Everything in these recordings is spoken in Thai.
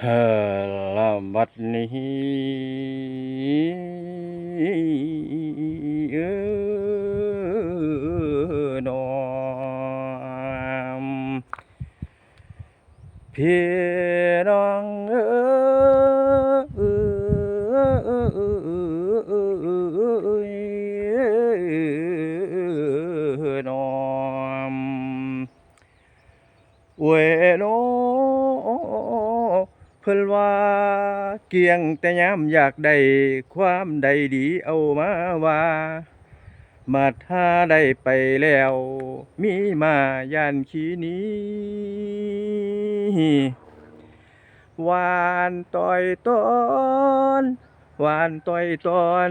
เฮ้อละบัดนี้เออนอมพี่น้องนอมเวนอ เพิ่นว่าเกียงแต่ยามอยากได้ความใดดีเอามาว่ามาถ้าได้ไปแล้วมีมาย่านขี้หนี้หวานต่อยตอนหวานต่อยตอน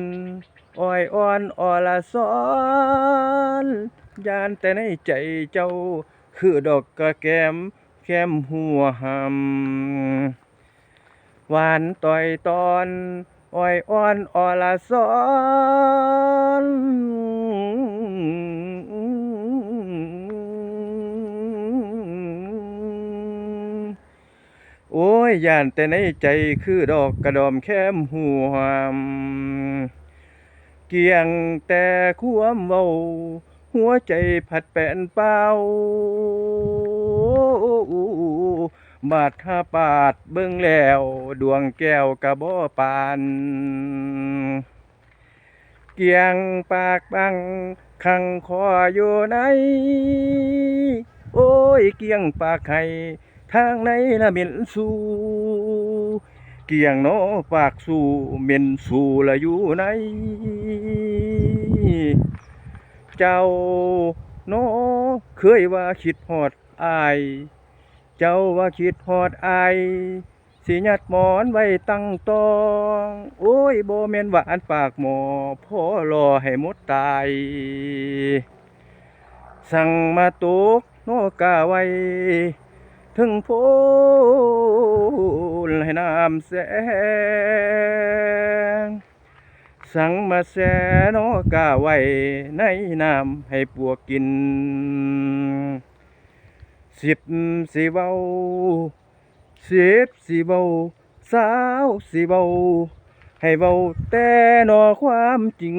อ้อยอ่อนอรสอนย่านแต่ในใจเจ้าคือดอกกระแกมแก้มหัวหำ หวานต่อยตอนอ้อยอ่อนอรสอนโอ้ยย่านแต่ในใจคือดอกกระดอมแค้มหัวเกียงแต่ความเว้าหัวใจผัดแปนเป่าบาดหาปาดเบิ่งแล้วดวงแก้วกะบ่ปานเกียงปากบังขังคออยู่ในโอ้ยเกียงปากไห้ทางในละเหม็นสู่เกียงโนปากสู่เหม็นสู่ละอยู่ในเจ้าโนเคยว่าคิดฮอดอายเจ้าว่าคิดฮอดอายสิยัดหมอนไว้ตั้งตองโอ้ยบ่แม่นหวานปากหมอพ่อรอให้หมดตายสั่งมาตกโนกาไว้ถึงโพนให้น้ำแสงสั่งมาแสนกาไว้ในน้ำให้ปวกกินสิบสิเว้าสิบสิเว้าสาวสิเว้าให้เว้าแต่นอความจริง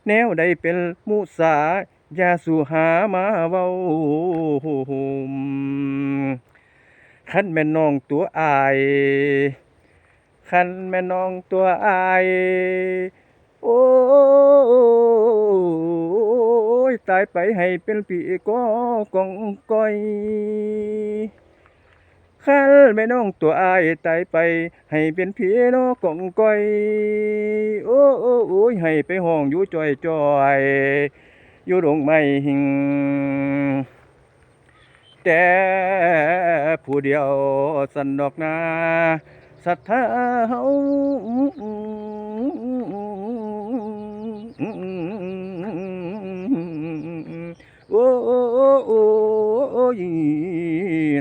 แนวใดเป็นมุสาอย่าสู่หามาเว้าคันแม่นน้องตัวอายคันแม่นน้องตัวอายโอ้ยตายไปให้เป็นปีก็กองก้อยคันแม่น้องตัวอายตายไปให้เป็นผีน้อกองก้อยโอ้โอ้ยให้ไปห้องอยู่จอยจอยอยู่ดงไม้หิงแต่ผู้เดียวสันดอกนาศรัทธาเฮาโอ้ย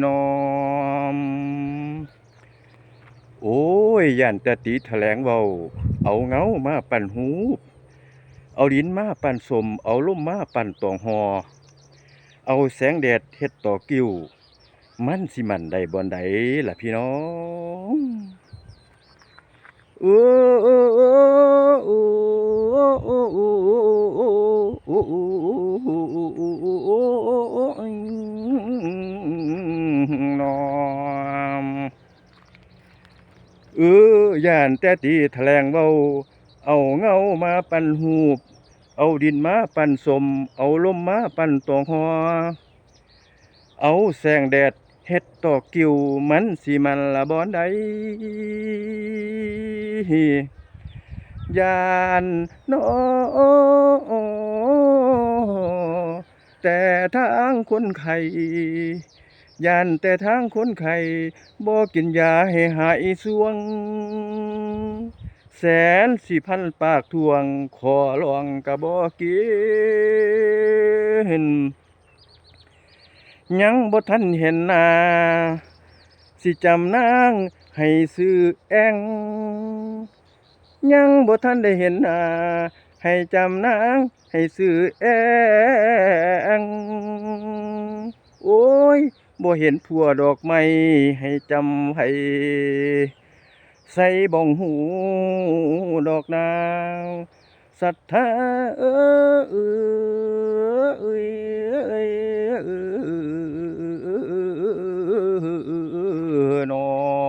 นอมโอ้ยย่านแต่ตีแถลงเว้าเอาเงามาปั่นหูเอาดินมาปั่นสมเอาลมมาปั่นตองหอเอาแสงแดดเฮ็ดต่อกิ้วมันสิมันได้บ่อนใดล่ะพี่น้องโอ้โอ้โอ้โอ้โอ้โอ้โอ้นอมย่านแต่ตีแถลงเว้าเอาเงามาปั่นหูบเอาดินมาปั่นสมเอาลมมาปั่นตองหอเอาแสงแดดเฮ็ดตอกกิ้วมันสิมันละบ่อนใดยานน้อแต่ทางคนไข้ยานแต่ทางคนไข้บ่กินยาให้หายสวงแสนสิพันปากทวงขอร้องก็บ่กินยังบ่ทันเห็นหน้าสิจำนางให้ซื้อแองยังบ่ทันได้เห็นหน้าให้จำนางให้ซื้อแองโอ้ย บ่เห็นผัวดอกไม้ให้จำไว้ใส่บ้องหูดอกนางศรัทธาเอ้ยเอ้ยนอ